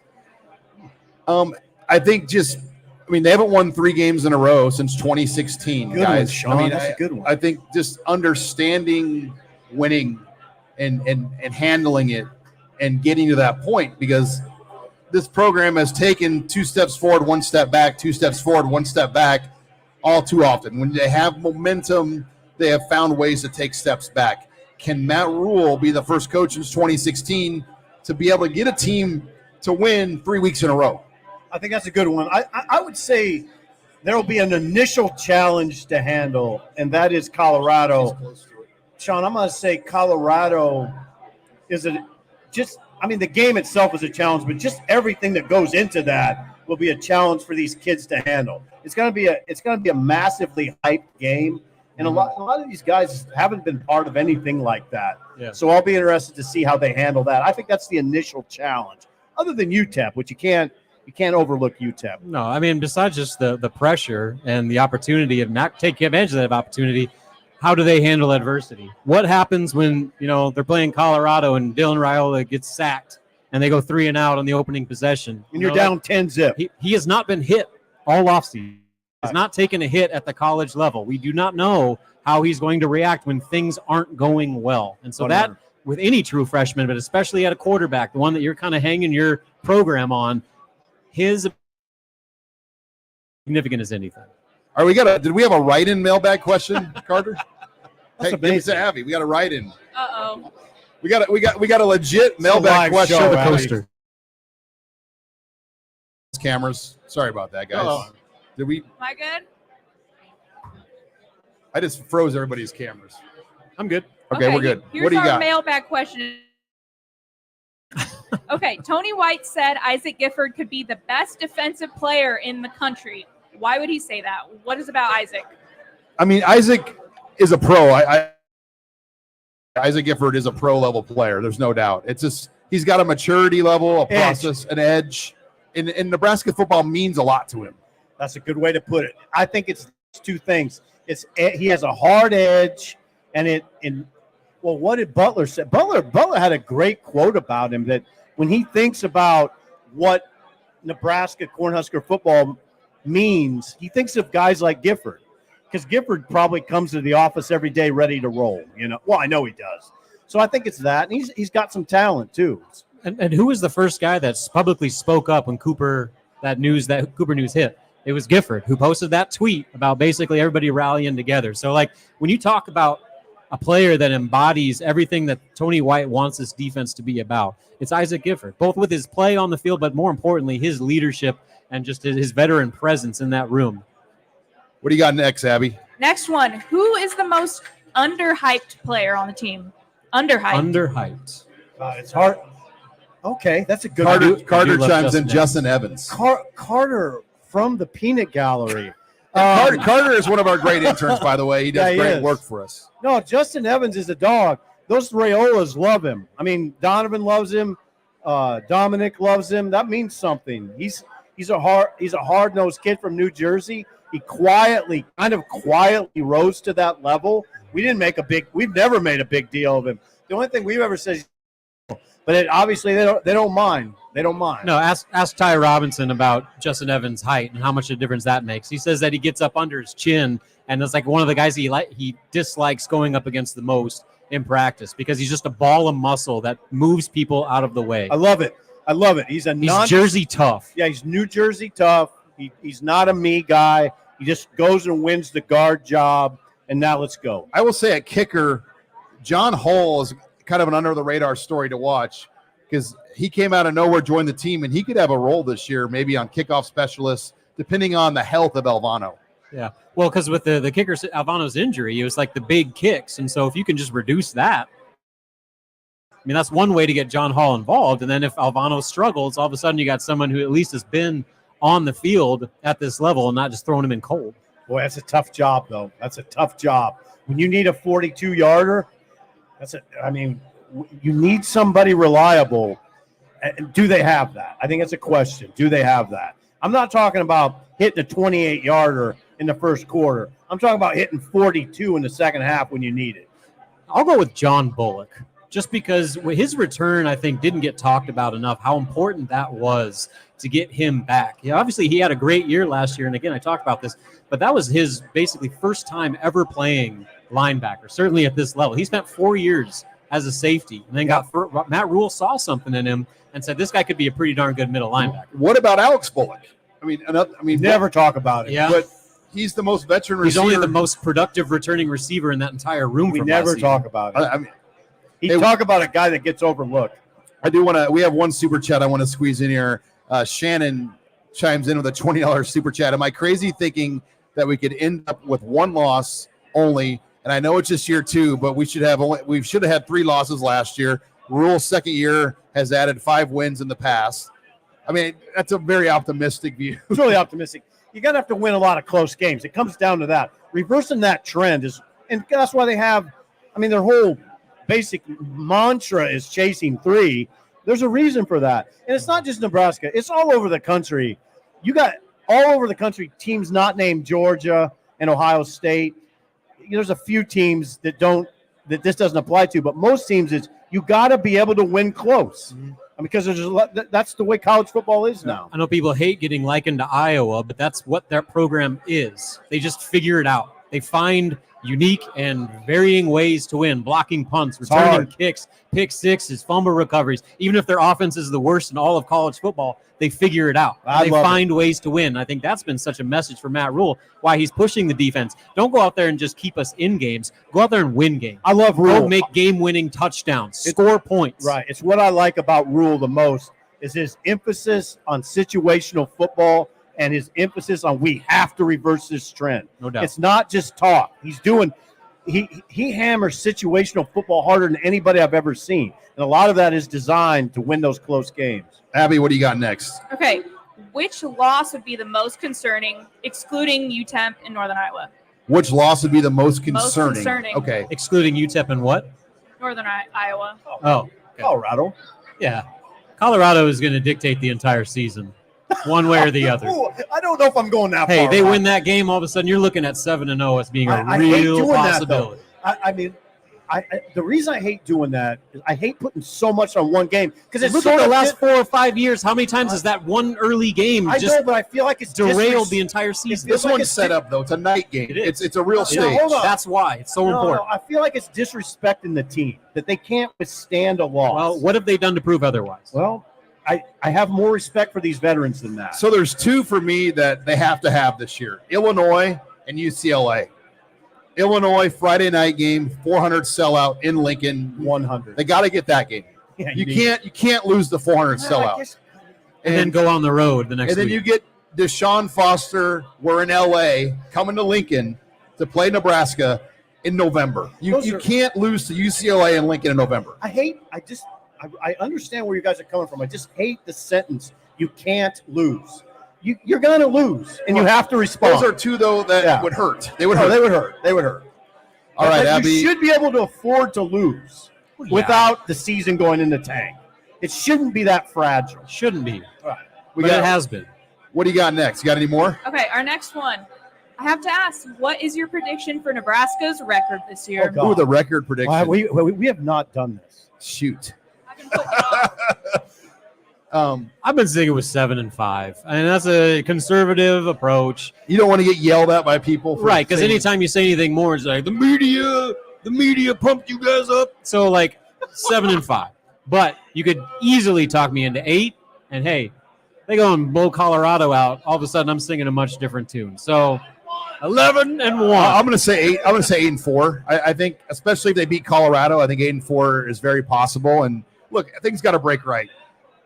S3: I think they haven't won 3 games in a row since 2016,
S1: good
S3: guys.
S1: One, Sean. That's a good one.
S3: I think just understanding winning and handling it and getting to that point, because this program has taken 2 steps forward, 1 step back, 2 steps forward, 1 step back all too often. When they have momentum, they have found ways to take steps back. Can Matt Rule be the first coach since 2016 to be able to get a team to win 3 weeks in a row?
S1: I think that's a good one. I would say there will be an initial challenge to handle, and that is Colorado. Sean, I'm going to say Colorado is the game itself is a challenge, but just everything that goes into that will be a challenge for these kids to handle. It's going to be a massively hyped game, and a lot of these guys haven't been part of anything like that.
S2: Yeah.
S1: So I'll be interested to see how they handle that. I think that's the initial challenge. Other than UTEP, which you can't overlook UTEP.
S2: No, I mean, besides just the pressure and the opportunity of not taking advantage of that opportunity, how do they handle adversity? What happens when, they're playing Colorado and Dylan Raiola gets sacked and they go 3 and out on the opening possession?
S1: And you're down 10 zip.
S2: He has not been hit all offseason. He's not taken a hit at the college level. We do not know how he's going to react when things aren't going well. And so that, with any true freshman, but especially at a quarterback, the one that you're kind of hanging your program on, his significant as anything.
S3: All right, did we have a write-in mailbag question, Carter?
S1: That's
S3: hey, give us a Abby. We got a write-in.
S4: Uh-oh.
S3: We got a legit mailbag question.
S1: Show,
S3: the
S1: Abby.
S3: coaster. Cameras. Sorry about that, guys.
S1: Oh.
S3: Did we?
S4: Am I good?
S3: I just froze everybody's cameras.
S2: I'm good.
S3: Okay, we're good.
S4: Here's
S3: What do you
S4: our
S3: got?
S4: mailbag question. Okay, Tony White said Isaac Gifford could be the best defensive player in the country. Why would he say that? What is about Isaac?
S3: I mean, Isaac is a pro. Isaac Gifford is a pro-level player. There's no doubt. It's just he's got a maturity level, a process, an edge. And Nebraska football means a lot to him.
S1: That's a good way to put it. I think it's two things. He has a hard edge, what did Butler say? Butler had a great quote about him that when he thinks about what Nebraska Cornhusker football means, he thinks of guys like Gifford, because Gifford probably comes to the office every day ready to roll. Well, I know he does. So I think it's that, and he's got some talent too.
S2: And who was the first guy that's publicly spoke up when Cooper news hit? It was Gifford, who posted that tweet about basically everybody rallying together. So, when you talk about a player that embodies everything that Tony White wants this defense to be about, it's Isaac Gifford, both with his play on the field, but more importantly, his leadership and just his veteran presence in that room.
S3: What do you got next, Abby?
S4: Next one. Who is the most underhyped player on the team? Underhyped.
S1: It's hard. Okay, that's a good
S3: Carter chimes in. Justin Evans.
S1: Carter from the Peanut Gallery.
S3: Carter is one of our great interns, by the way. He does great work for us.
S1: No, Justin Evans is a dog. Those Raiolas love him. I mean, Donovan loves him. Dominic loves him. That means something. He's a hard-nosed kid from New Jersey. He kind of quietly rose to that level. We've never made a big deal of him. The only thing we've ever said is, but obviously they don't mind. They don't mind.
S2: No, ask Ty Robinson about Justin Evans' height and how much of a difference that makes. He says that he gets up under his chin, and it's like one of the guys he dislikes going up against the most in practice because he's just a ball of muscle that moves people out of the way.
S1: I love it. He's
S2: Jersey tough.
S1: Yeah, he's New Jersey tough. He's not a me guy. He just goes and wins the guard job, and now let's go.
S3: I will say at kicker, John Hall is kind of an under-the-radar story to watch because he came out of nowhere, joined the team, and he could have a role this year, maybe on kickoff specialists, depending on the health of Alvano.
S2: Yeah, well, because with the kicker, Alvano's injury, it was like the big kicks, and so if you can just reduce that, I mean, that's one way to get John Hall involved, and then if Alvano struggles, all of a sudden you got someone who at least has been on the field at this level and not just throwing him in cold.
S1: Boy, that's a tough job, though. That's a tough job. When you need a 42-yarder, you need somebody reliable. And do they have that? I think it's a question. Do they have that? I'm not talking about hitting a 28-yarder in the first quarter. I'm talking about hitting 42 in the second half when you need it.
S2: I'll go with John Bullock, just because his return, I think, didn't get talked about enough, how important that was to get him back. Yeah, obviously, he had a great year last year, and again, I talked about this, but that was his basically first time ever playing linebacker, certainly at this level. He spent 4 years as a safety, and then Matt Rule saw something in him and said, this guy could be a pretty darn good middle linebacker.
S3: What about Alex Bullock? I mean,
S1: never talk about it.
S2: Yeah.
S3: But he's the most veteran receiver.
S2: He's only the most productive returning receiver in that entire room.
S1: We never talk about it. Talk about a guy that gets overlooked.
S3: I do want to. We have one super chat I want to squeeze in here. Shannon chimes in with a $20 super chat. Am I crazy thinking that we could end up with one loss only? And I know it's just year 2, but we should have had 3 losses last year. Rule's second year has added 5 wins in the past. I mean, that's a very optimistic view.
S1: It's really optimistic. You're going to have to win a lot of close games. It comes down to that. Reversing that trend is, and that's why they have, I mean, their whole basic mantra is chasing 3. There's a reason for that. And it's not just Nebraska. It's all over the country. You got all over the country teams not named Georgia and Ohio State. There's a few teams that this doesn't apply to, but most teams you got to be able to win close. Because that's the way college football is now.
S2: I know people hate getting likened to Iowa, but that's what their program is. They just figure it out. They find unique and varying ways to win, blocking punts, returning kicks, pick sixes, fumble recoveries. Even if their offense is the worst in all of college football, they figure it out. They find ways to win. I think that's been such a message for Matt Rule, why he's pushing the defense. Don't go out there and just keep us in games. Go out there and win games.
S1: I love Rule.
S2: Go make game-winning touchdowns. Score points.
S1: Right. It's what I like about Rule the most is his emphasis on situational football and his emphasis on we have to reverse this trend.
S2: No doubt.
S1: It's not just talk. He hammers situational football harder than anybody I've ever seen. And a lot of that is designed to win those close games.
S3: Abby, what do you got next?
S4: Okay. Which loss would be the most concerning, excluding UTEP and Northern Iowa?
S3: Which loss would be the most concerning?
S4: Most concerning.
S3: Okay.
S2: Excluding UTEP and what?
S4: Northern Iowa.
S2: Oh, okay.
S1: Colorado.
S2: Yeah. Colorado is going to dictate the entire season, one way or the other.
S1: Ooh, I don't know if I'm going that far.
S2: Hey, they win that game, all of a sudden you're looking at 7-0 as being a real possibility.
S1: I mean, the reason I hate doing that is I hate putting so much on one game because it's
S2: look
S1: sort
S2: at the
S1: of
S2: last 4 or 5 years. How many times has that one early game
S1: I
S2: just
S1: know, but I feel like it's
S2: derailed the entire season?
S3: This one's set up, though. It's a night game.
S2: It is.
S3: It's a real stage.
S1: hold on.
S2: That's why it's so important.
S1: I feel like it's disrespecting the team that they can't withstand a loss.
S2: Well, what have they done to prove otherwise?
S1: Well, I have more respect for these veterans than that.
S3: So there's 2 for me that they have to have this year: Illinois and UCLA. Illinois Friday night game, 400 sellout in Lincoln.
S1: 100.
S3: They got to get that game.
S1: Yeah,
S3: you can't lose the 400 sellout.
S2: And then go on the road the next
S3: week. And then you get Deshaun Foster. We're in LA, coming to Lincoln to play Nebraska in November. You can't lose to UCLA and Lincoln in November.
S1: I understand where you guys are coming from. I just hate the sentence, you can't lose. You're going to lose, and you have to respond.
S3: Those are 2, though, that would hurt. They would hurt.
S1: They would hurt.
S3: All right, Abby.
S1: You should be able to afford to lose without the season going in the tank. It shouldn't be that fragile.
S2: Shouldn't be.
S1: Right.
S2: But it has been.
S3: What do you got next? You got any more?
S4: Okay, our next one. I have to ask, what is your prediction for Nebraska's record this year?
S3: Ooh, the record prediction.
S1: We have not done this.
S3: Shoot.
S4: I can put it on.
S2: I've been saying it was 7-5, and that's a conservative approach.
S3: You don't want to get yelled at by people,
S2: right? Because anytime you say anything more, it's like the media pumped you guys up. So like 7-5, but you could easily talk me into 8. And hey, they go and blow Colorado out. All of a sudden, I'm singing a much different tune. So 11-1.
S3: I'm going to say 8. I'm going to say 8-4. I think, especially if they beat Colorado, I think 8-4 is very possible. And look, things got to break right.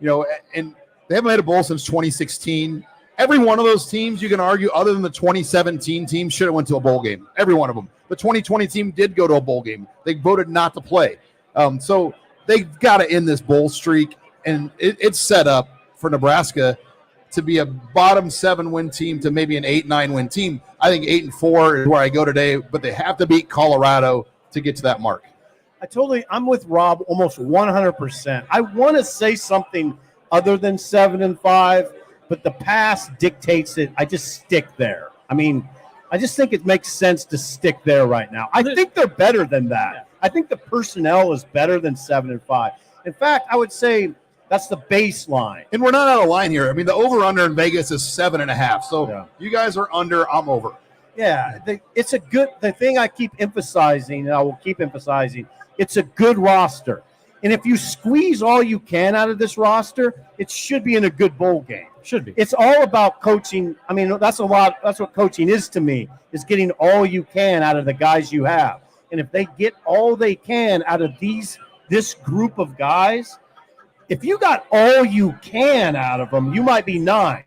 S3: You know, and they haven't had a bowl since 2016. Every one of those teams, you can argue, other than the 2017 team, should have went to a bowl game. Every one of them. The 2020 team did go to a bowl game. They voted not to play. So they've got to end this bowl streak, and it's set up for Nebraska to be a bottom 7 win team to maybe an 8-9 win team. I think 8-4 is where I go today, but they have to beat Colorado to get to that mark.
S1: I'm with Rob almost 100%. I want to say something other than 7-5, but the past dictates it. I just stick there. I mean, I just think it makes sense to stick there right now. I think they're better than that. I think the personnel is better than 7-5. In fact, I would say that's the baseline.
S3: And we're not out of line here. I mean, the over-under in Vegas is 7.5. So you guys are under, I'm over.
S1: Yeah, it's a good – the thing I keep emphasizing, and I will keep emphasizing, it's a good roster. And if you squeeze all you can out of this roster, it should be in a good bowl game.
S2: Should be. It's
S1: all about coaching. I mean, that's what coaching is to me, is getting all you can out of the guys you have. And if they get all they can out of this group of guys, if you got all you can out of them, you might be 9.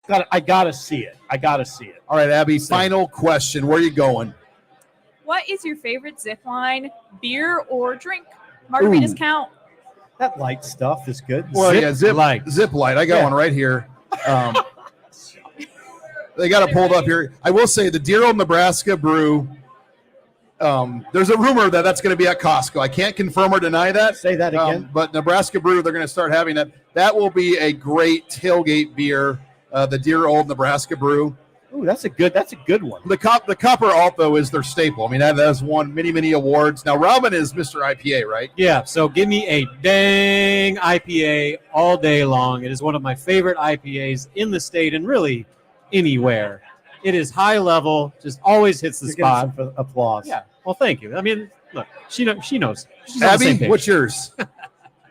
S1: I gotta see it.
S3: All right, Abby, final question. Where are you going?
S4: What is your favorite Zipline beer or drink? Margaritas count.
S1: That light stuff is good.
S3: Well, Zip Light. I got one right here. They got it pulled up here. I will say the Dear Old Nebraska Brew. There's a rumor that that's going to be at Costco. I can't confirm or deny that.
S1: Say that again.
S3: But Nebraska Brew, they're going to start having that. That will be a great tailgate beer. The Dear Old Nebraska Brew.
S1: Ooh, that's a good one.
S3: The Copper Alt, though, is their staple. I mean, that has won many awards. Now, Robin is Mr. IPA, right?
S2: Yeah, so give me a dang IPA all day long. It is one of my favorite IPAs in the state and really anywhere. It is high level, just always hits the spot.
S1: Some applause.
S2: Yeah, well, thank you. I mean, look, she knows. She's on the
S3: Abby,
S2: same page.
S3: what's yours?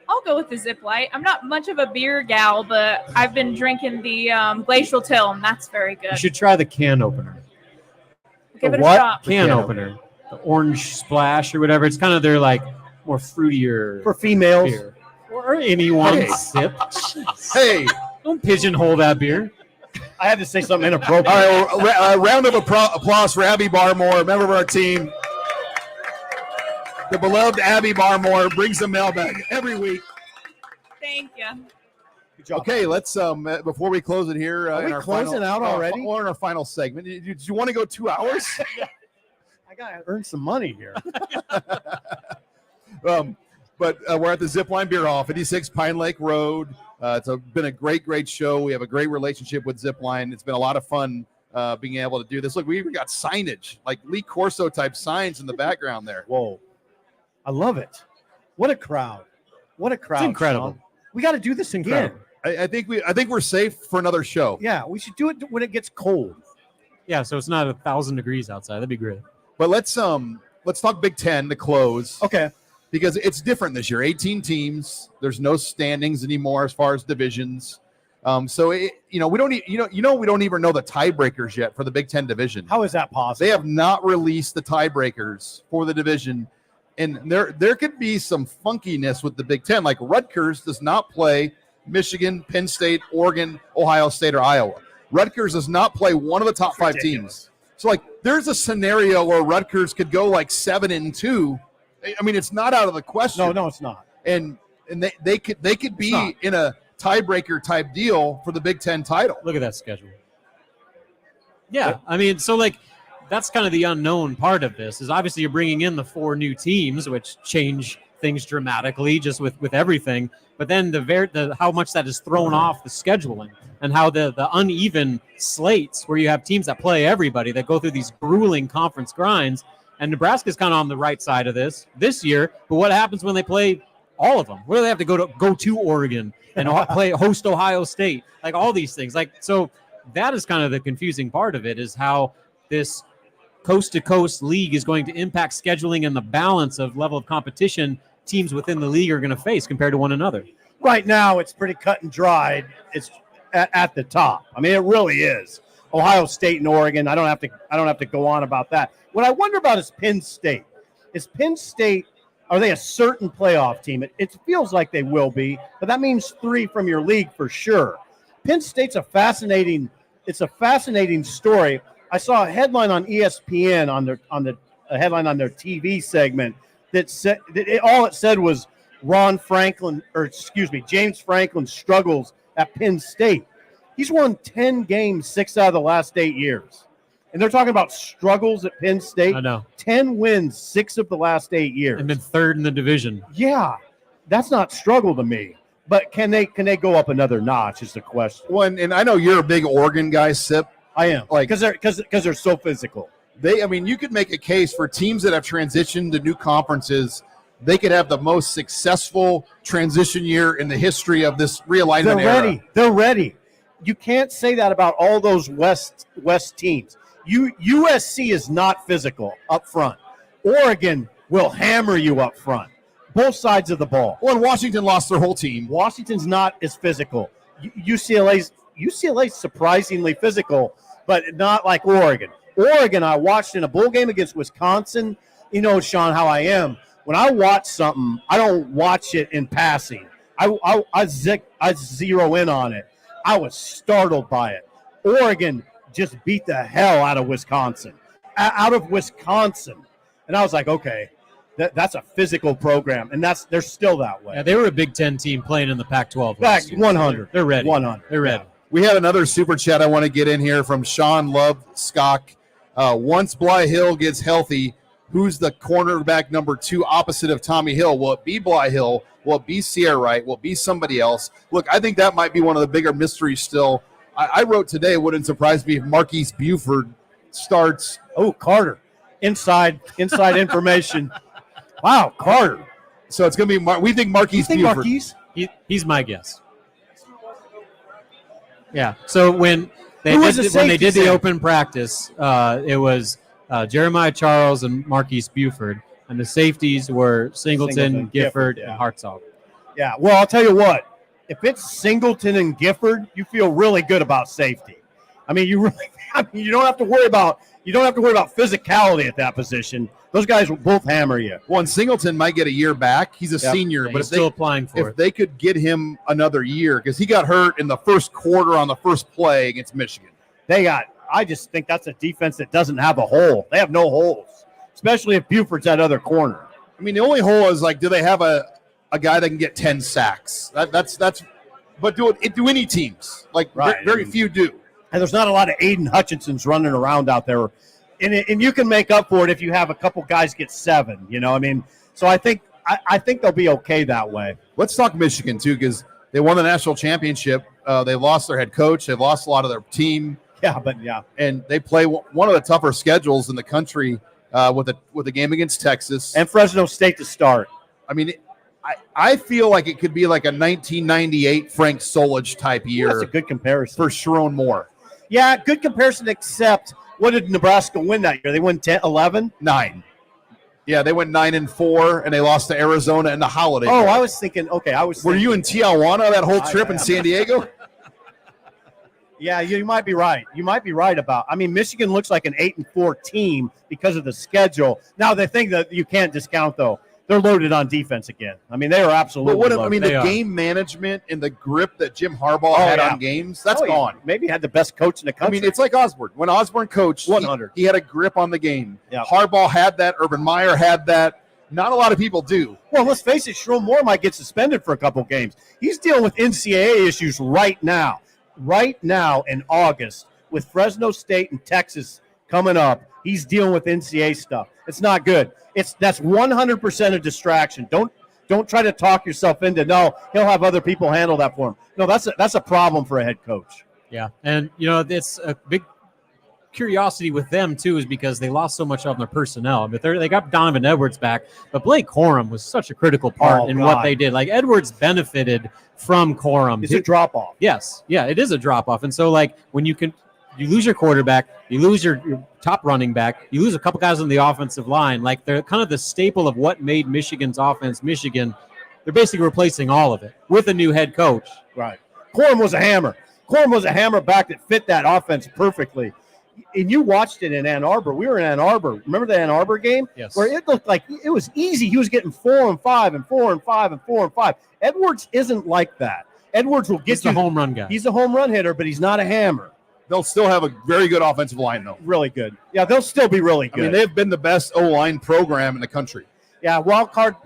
S4: I'll go with the Zip Light. I'm not much of a beer gal, but I've been drinking the Glacial Till, and that's very good.
S2: You should try the can opener.
S4: Give it
S1: what?
S4: a shot.
S2: Can opener. The orange splash or whatever. It's kind of their like more fruitier
S1: For females.
S2: beer. Or anyone.
S3: Hey.
S2: Sip. Jeez.
S3: Hey.
S2: Don't pigeonhole that beer.
S1: I had to say something inappropriate.
S3: All right, a round of applause for Abby Barmore, a member of our team. The beloved Abby Barmore brings the mailbag every week.
S4: Thank you.
S1: Good job.
S3: Okay, let's before we close it here.
S1: Are we closing out already?
S3: Or in our final segment. Did you want to go 2 hours?
S1: I gotta earn some money here.
S3: But we're at the Zipline Beer Hall, 56 Pine Lake Road. It's been a great show. We have a great relationship with Zipline. It's been a lot of fun being able to do this. Look, we even got signage, like Lee Corso type signs in the background there.
S1: Whoa. I love it. What a crowd.
S2: It's incredible.
S1: Sean. We got to do this again.
S3: I think we're safe for another show.
S1: Yeah, we should do it when it gets cold.
S2: Yeah, so it's not 1,000 degrees outside. That'd be great.
S3: But let's talk Big Ten to close.
S1: Okay.
S3: Because it's different this year. 18 teams. There's no standings anymore as far as divisions. So we don't we don't even know the tiebreakers yet for the Big Ten division.
S1: How is that possible?
S3: They have not released the tiebreakers for the division, and there could be some funkiness with the Big Ten. Like Rutgers does not play Michigan, Penn State, Oregon, Ohio State, or Iowa. Rutgers does not play one of the top 5 teams. So like there's a scenario where Rutgers could go like 7-2. I mean, it's not out of the question.
S1: No, it's not.
S3: And they could be in a tiebreaker type deal for the Big Ten title.
S2: Look at that schedule. Yeah, I mean, so like that's kind of the unknown part of this is obviously you're bringing in the 4 new teams, which change things dramatically just with everything. But then the how much that is thrown off the scheduling and how the uneven slates where you have teams that play everybody that go through these grueling conference grinds. And Nebraska's kind of on the right side of this year. But what happens when they play all of them? Where do they have to go to Oregon and host Ohio State? Like all these things. Like so that is kind of the confusing part of it is how this coast-to-coast league is going to impact scheduling and the balance of level of competition teams within the league are going to face compared to one another.
S1: Right now, it's pretty cut and dried. It's at the top. I mean, it really is. Ohio State and Oregon. I don't have to go on about that. What I wonder about is Penn State. Is Penn State, are they a certain playoff team? It feels like they will be, but that means 3 from your league for sure. Penn State's a fascinating story. I saw a headline on ESPN on the headline on their TV segment that said all it said was James Franklin struggles at Penn State. He's won 10 games 6 out of the last 8 years. And they're talking about struggles at Penn State.
S2: I know.
S1: 10 wins 6 of the last 8 years.
S2: And been 3rd in the division.
S1: Yeah. That's not struggle to me. But can they go up another notch is the question.
S3: Well, and I know you're a big Oregon guy, Sip.
S1: I am. Because they're so physical.
S3: You could make a case for teams that have transitioned to new conferences. They could have the most successful transition year in the history of this realignment era.
S1: They're ready. You can't say that about all those West teams. USC is not physical up front. Oregon will hammer you up front, both sides of the ball.
S3: Well, and Washington lost their whole team.
S1: Washington's not as physical. UCLA's surprisingly physical, but not like Oregon. Oregon, I watched in a bowl game against Wisconsin. You know, Sean, how I am. When I watch something, I don't watch it in passing. I zero in on it. I was startled by it. Oregon just beat the hell out of Wisconsin. And I was like, okay, that's a physical program, and they're still that way.
S2: Yeah, they were a Big Ten team playing in the Pac-12.
S1: Back 100.
S2: They're ready.
S1: 100.
S2: They're ready.
S1: Yeah.
S3: We have another super chat I want to get in here from Sean Love Skok. Once Bly Hill gets healthy, who's the cornerback number 2 opposite of Tommy Hill? Will it be Bly Hill? Will it be Sierra Wright? Will it be somebody else? Look, I think that might be one of the bigger mysteries still. I wrote today, wouldn't surprise me if Marquise Buford starts.
S1: Oh, Carter. Inside information. Wow, Carter.
S3: So it's going to be we think Marquise Buford.
S1: Marquise?
S2: He's my guess. Yeah. So when they did the open practice, it was Jeremiah Charles and Marquise Buford, and the safeties were Singleton, Gifford, and Hartzog.
S1: Yeah. Well, I'll tell you what. If it's Singleton and Gifford, you feel really good about safety. I mean, you don't have to worry about physicality at that position. Those guys will both hammer you.
S3: Well, and Singleton might get a year back. He's a senior, but
S2: he's still applying for it.
S3: If they could get him another year, because he got hurt in the first quarter on the first play against Michigan.
S1: I just think that's a defense that doesn't have a hole. They have no holes, especially if Buford's that other corner.
S3: I mean, the only hole is do they have a guy that can get 10 sacks? But do any teams? Very few do.
S1: And there's not a lot of Aiden Hutchinsons running around out there. And you can make up for it if you have a couple guys get 7, I mean, so I think they'll be okay that way.
S3: Let's talk Michigan, too, because they won the national championship. They lost their head coach. They lost a lot of their team.
S1: Yeah.
S3: And they play one of the tougher schedules in the country with a game against Texas.
S1: And Fresno State to start.
S3: I mean, I feel like it could be like a 1998 Frank Solich type year.
S1: That's a good comparison.
S3: For Sharon Moore.
S1: Yeah, good comparison, except what did Nebraska win that year? They won 10, 11?
S3: 9. Yeah, they went 9-4, and they lost to Arizona in the Holiday Bowl.
S1: I was thinking,
S3: Were you in Tijuana that whole trip in San Diego?
S1: Yeah, you might be right. Michigan looks like an 8-4 team because of the schedule. Now, the thing that you can't discount, though, they're loaded on defense again. I mean, they are absolutely loaded.
S3: The game management and the grip that Jim Harbaugh had on games, that's gone.
S1: Maybe he had the best coach in the country.
S3: I mean, it's like Osborne. When Osborne coached,
S1: 100.
S3: He had a grip on the game.
S1: Yeah.
S3: Harbaugh had that. Urban Meyer had that. Not a lot of people do.
S1: Well, let's face it, Sharon Moore might get suspended for a couple games. He's dealing with NCAA issues right now. Right now in August with Fresno State and Texas coming up. He's dealing with NCAA stuff. It's not good. That's 100% a distraction. Don't try to talk yourself into no. He'll have other people handle that for him. No, that's a problem for a head coach.
S2: Yeah, and it's a big curiosity with them too, is because they lost so much of their personnel. But they got Donovan Edwards back, but Blake Corum was such a critical part in what they did. Like Edwards benefited from Corum.
S1: It's a drop off.
S2: Yes, yeah, it is a drop off. And so when you lose your quarterback, you lose your top running back, you lose a couple guys on the offensive line. They're kind of the staple of what made Michigan's offense Michigan. They're basically replacing all of it with a new head coach.
S1: Right. Corum was a hammer. Corum was a hammer back that fit that offense perfectly. And you watched it in Ann Arbor. We were in Ann Arbor. Remember the Ann Arbor game?
S2: Yes.
S1: Where it looked like it was easy. He was getting 4 and 5 and 4 and 5 and 4 and 5. Edwards isn't like that. Edwards will get you
S2: the home run guy.
S1: He's a home run hitter, but he's not a hammer.
S3: They'll still have a very good offensive line, though.
S1: Really good. Yeah, they'll still be really good.
S3: I mean, they've been the best O-line program in the country.
S1: Yeah, wild card.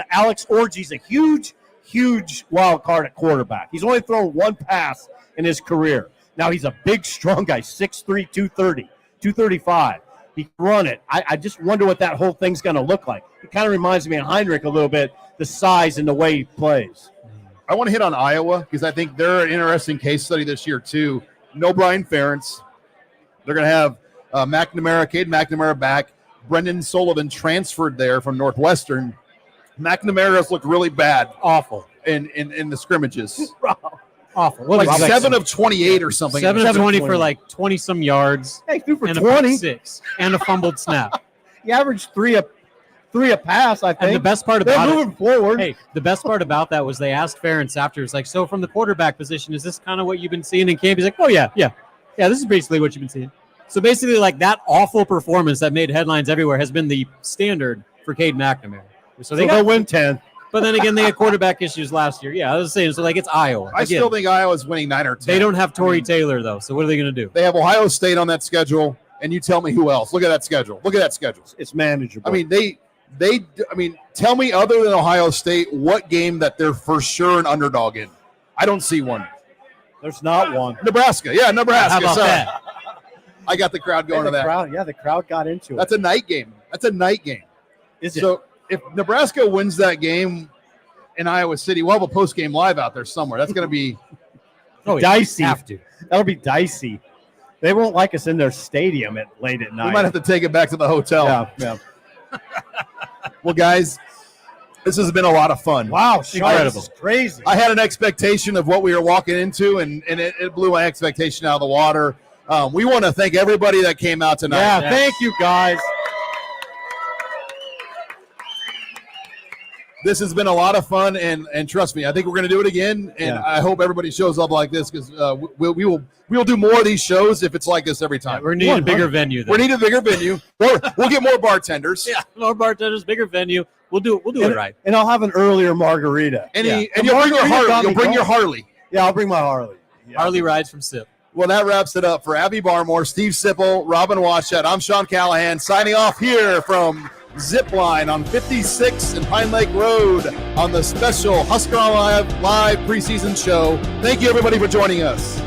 S1: Alex Orji's a huge, huge wild card at quarterback. He's only thrown one pass in his career. Now, he's a big, strong guy, 6'3", 230, 235. He can run it. I just wonder what that whole thing's going to look like. It kind of reminds me of Heinrich a little bit, the size and the way he plays.
S3: I want to hit on Iowa because I think they're an interesting case study this year, too. No Brian Ferentz. They're going to have Cade McNamara back. Brendan Sullivan transferred there from Northwestern. McNamara has looked really bad.
S2: Awful.
S3: In the scrimmages.
S2: Awful.
S3: Like 7 of 28 or something.
S2: 7 of 20 for 20-some yards.
S1: Hey, threw for
S2: and
S1: 20.
S2: A 6 and a fumbled snap.
S1: He averaged three a pass, I think.
S2: And the best part
S1: They're
S2: about
S1: moving forward.
S2: Hey, the best part about that was they asked Ferentz after. It's like, so from the quarterback position, is this kind of what you've been seeing in camp? He's like, oh, yeah. This is basically what you've been seeing. So basically, that awful performance that made headlines everywhere has been the standard for Cade McNamara. So they'll
S1: win 10.
S2: But then again, they had quarterback issues last year. Yeah, I was saying, so like it's Iowa.
S3: I
S2: Again,
S3: still think Iowa's winning 9 or 10.
S2: they don't have Torrey Taylor though. So what are they going to do?
S3: They have Ohio State on that schedule, and you tell me who else. Look at that schedule.
S1: It's manageable.
S3: I mean, tell me other than Ohio State what game that they're for sure an underdog in. I don't see one.
S1: There's not one.
S3: Nebraska. Yeah, Nebraska.
S2: How about
S3: Sorry.
S2: that?
S3: I got the crowd going to that.
S1: The crowd got into it.
S3: That's a night game.
S1: Is it?
S3: So if Nebraska wins that game in Iowa City, we'll have a post-game live out there somewhere. That's going to be
S1: dicey.
S2: Have to.
S1: That'll be dicey. They won't like us in their stadium late at night.
S3: we might have to take it back to the hotel.
S1: Yeah.
S3: Well, guys, this has been a lot of fun.
S1: Wow, Sean,
S2: Incredible.
S1: this is crazy.
S3: I had an expectation of what we were walking into, and it blew my expectation out of the water. We want to thank everybody that came out tonight.
S1: Yeah, thank you, guys.
S3: This has been a lot of fun, and trust me, I think we're going to do it again. And I hope everybody shows up like this because we will do more of these shows if it's like this every time.
S2: We're going to need a bigger venue.
S3: We need a bigger venue. We'll get more bartenders.
S2: Yeah, more bartenders, bigger venue. We'll do it right.
S1: And I'll have an earlier margarita.
S3: And you'll bring your Harley. You'll bring your Harley.
S1: Yeah, I'll bring my Harley. Yeah.
S2: Harley rides from SIP.
S3: Well, that wraps it up for Abby Barmore, Steve Sipple, Robin Watchett. I'm Sean Callahan signing off here from Zipline on 56 and Pine Lake Road on the special Husker Online Live preseason show. Thank you, everybody, for joining us.